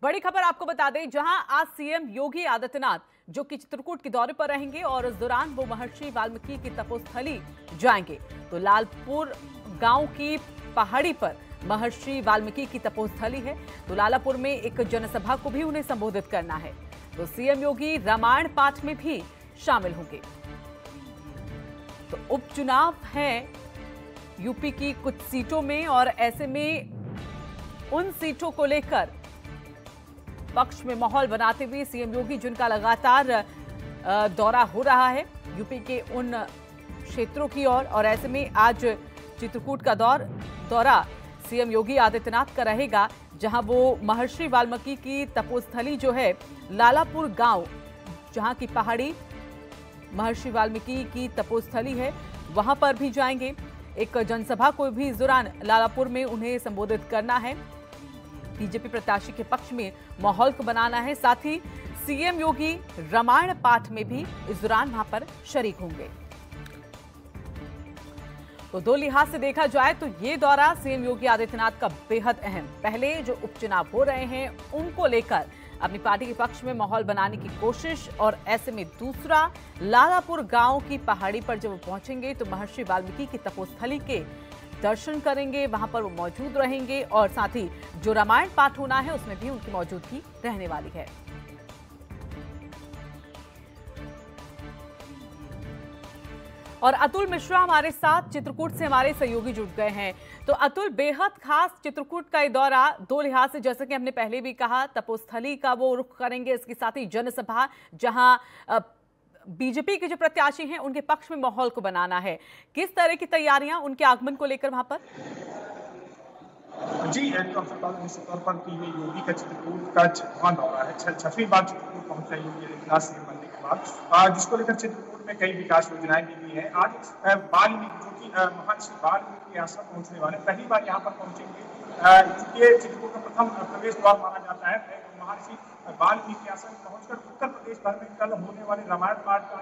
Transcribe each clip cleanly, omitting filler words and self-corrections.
बड़ी खबर आपको बता दें, जहां आज सीएम योगी आदित्यनाथ जो कि चित्रकूट के दौरे पर रहेंगे और इस दौरान वो महर्षि वाल्मीकि की तपोस्थली जाएंगे। तो लालपुर गांव की पहाड़ी पर महर्षि वाल्मीकि की तपोस्थली है। तो लालापुर में एक जनसभा को भी उन्हें संबोधित करना है। तो सीएम योगी रामायण पाठ में भी शामिल होंगे। तो उपचुनाव है यूपी की कुछ सीटों में और ऐसे में उन सीटों को लेकर पक्ष में माहौल बनाते हुए सीएम योगी, जिनका लगातार दौरा हो रहा है यूपी के उन क्षेत्रों की ओर, और ऐसे में आज चित्रकूट का दौरा सीएम योगी आदित्यनाथ का रहेगा, जहां वो महर्षि वाल्मीकि की तपोस्थली जो है लालापुर गांव, जहां की पहाड़ी महर्षि वाल्मीकि की तपोस्थली है, वहां पर भी जाएंगे। एक जनसभा को भी इस दौरान लालापुर में उन्हें संबोधित करना है। बीजेपी प्रत्याशी के पक्ष में माहौल को बनाना है। साथ ही सीएम योगी रामायण पाठ में भी इस दौरान वहां पर शरीक होंगे। तो दो लिहाज से देखा जाए तो ये दौरा सीएम योगी आदित्यनाथ का बेहद अहम, पहले जो उपचुनाव हो रहे हैं उनको लेकर अपनी पार्टी के पक्ष में माहौल बनाने की कोशिश, और ऐसे में दूसरा लालापुर गांव की पहाड़ी पर जब वो पहुंचेंगे तो महर्षि वाल्मीकि की तपोस्थली के दर्शन करेंगे, वहां पर वो मौजूद रहेंगे और साथ ही जो रामायण पाठ होना है उसमें भी उनकी मौजूदगी रहने वाली है। और अतुल मिश्रा हमारे साथ चित्रकूट से हमारे सहयोगी जुड़ गए हैं। तो अतुल, बेहद खास चित्रकूट का ये दौरा दो लिहाज से, जैसे कि हमने पहले भी कहा, तपोस्थली का वो रुख करेंगे, इसके साथ ही जनसभा जहां बीजेपी के जो प्रत्याशी हैं उनके पक्ष में माहौल को बनाना है। किस तरह की तैयारियां उनके आगमन को लेकर वहां पर? जी, निश्चित तौर पर कि ये योगी का चित्रकूट का छठवां दौरा है। छठवीं बार चित्रकूट पहुंच रहे योगी आदित्यनाथ सीएम बनने के बाद, जिसको लेकर चित्रकूट में कई विकास योजनाएं की गई है। आज वाल्मीकि, जो कि महर्षि वाल्मीकि के आश्रम पहुंचने वाले, पहली बार यहाँ पर पहुंचेंगे। ये चित्रकूट का प्रथम प्रवेश द्वार माना जाता है। महर्षि वाल्मीकि आश्रम पहुंचकर उत्तर प्रदेश भर में कल होने वाले रामायण पाठ का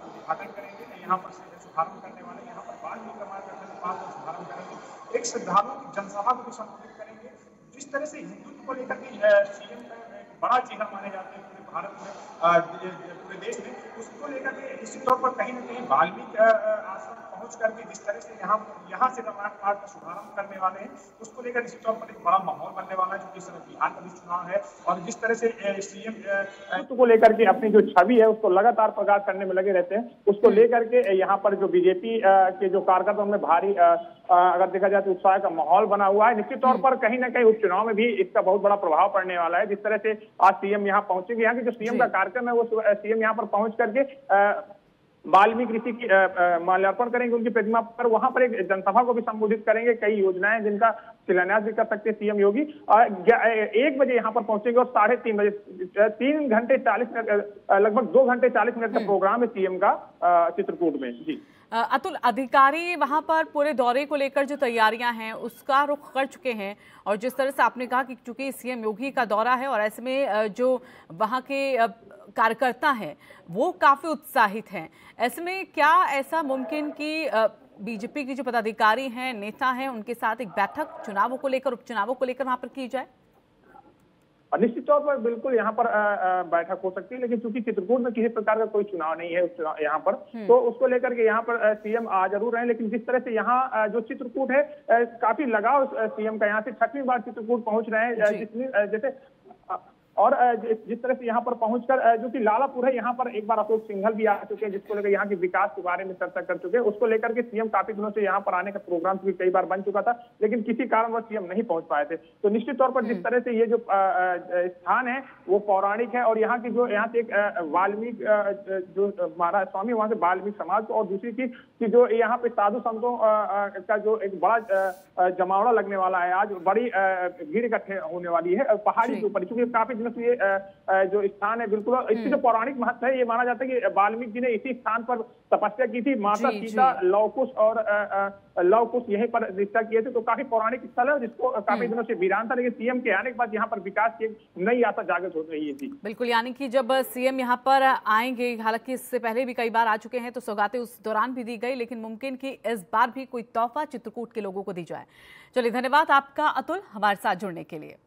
उद्घाटन करेंगे। यहाँ पर शुभारंभ करने वाले, यहाँ पर वाल्मीकि रामायण पाठ का शुभारंभ करेंगे। एक श्रद्धालुओं की जनसभा को भी संबोधित करेंगे। जिस तरह से हिंदुत्व को लेकर के सीएम का एक बड़ा चेहरा माने जाते हैं पूरे भारत में, पूरे देश में, उसको लेकर के निश्चित तौर पर कहीं न कहीं वाल्मीकि आश्रम पहुंच करके जिस तरह से यहाँ से रामायण पाठ का शुभारंभ करने वाले हैं, उसको लेकर निश्चित तौर पर एक बड़ा माहौल बनने वाला है। क्योंकि इस समय बिहार का भी चुनाव है और जिस तरह से सीएम को लेकर के अपनी जो छवि है उसको लगातार प्रकाश करने में लगे रहते हैं, उसको लेकर के यहाँ पर जो बीजेपी के जो कार्यकर्ता उनमें भारी अगर देखा जाए तो उत्साह का माहौल बना हुआ है। निश्चित तौर पर कहीं ना कहीं उपचुनाव में भी इसका बहुत बड़ा प्रभाव पड़ने वाला है। जिस तरह से आज सीएम यहाँ पहुंचेंगे, यहाँ के जो सीएम का कार्यक्रम है वो सीएम यहाँ पर पहुंच करके वाल्मीकि ऋषि की माल्यार्पण करेंगे उनकी प्रतिमा पर, वहां पर एक जनसभा को भी संबोधित करेंगे। कई योजनाएं जिनका शिलान्यास भी कर सकते हैं सीएम योगी। 1 बजे यहाँ पर पहुंचेंगे और 3:30 बजे 3 घंटे 40 मिनट, लगभग 2 घंटे 40 मिनट का प्रोग्राम है सीएम का चित्रकूट में। जी अतुल, अधिकारी वहां पर पूरे दौरे को लेकर जो तैयारियां हैं उसका रुख कर चुके हैं, और जिस तरह से आपने कहा कि चूंकि सीएम योगी का दौरा है और ऐसे में जो वहां के कार्यकर्ता हैं वो काफी उत्साहित हैं, ऐसे में क्या ऐसा मुमकिन कि बीजेपी की जो पदाधिकारी हैं, नेता हैं, उनके साथ एक बैठक चुनावों को लेकर, उपचुनावों को लेकर वहां पर की जाए? निश्चित तौर पर बिल्कुल यहाँ पर बैठक हो सकती है, लेकिन चूंकि चित्रकूट में किसी प्रकार का कोई चुनाव नहीं है यहाँ पर, तो उसको लेकर के यहाँ पर सीएम जरूर रहे। लेकिन जिस तरह से यहाँ जो चित्रकूट है, काफी लगाव सीएम का यहाँ से छठवीं बार चित्रकूट पहुंच रहे हैं। जैसे और जिस तरह से यहाँ पर पहुंचकर जो कि लालापुर है, यहाँ पर एक बार अशोक सिंघल भी आ चुके हैं, जिसको लेकर यहाँ के विकास के बारे में चर्चा कर चुके हैं। उसको लेकर के सीएम काफी दिनों से यहाँ पर आने का प्रोग्राम भी कई बार बन चुका था, लेकिन किसी कारणवश सीएम नहीं पहुंच पाए थे। तो निश्चित तौर पर जिस तरह से ये जो स्थान है वो पौराणिक है, और यहाँ की जो यहाँ से एक वाल्मीकि जो महाराज स्वामी, वहां से वाल्मीकि समाज को, और दूसरी चीज कि जो यहाँ पे साधु संतों का जो एक बड़ा जमावड़ा लगने वाला है, आज बड़ी भीड़ इकट्ठे होने वाली है पहाड़ी के ऊपर, क्योंकि काफी ये जो स्थान है बिल्कुल इसकी जो पौराणिक महत्व है, ये माना जाता है कि वाल्मीकि जी ने इसी स्थान पर तपस्या की थी। माता सीता, लवकुश और लवकुश यहीं पर प्रतिष्ठा किए थे। तो काफी पौराणिक स्थल है जिसको काफी दिनों से वीरान था, लेकिन सीएम के आने के बाद यहाँ पर विकास की नई आशा जागृत हो रही है। बिल्कुल, यानी कि जब सीएम यहाँ पर आएंगे, हालांकि इससे पहले भी कई बार आ चुके हैं, तो सौगातें उस दौरान भी दी गई, लेकिन मुमकिन कि इस बार भी कोई तोहफा चित्रकूट के लोगों को दी जाए। चलिए, धन्यवाद आपका अतुल हमारे साथ जुड़ने के लिए।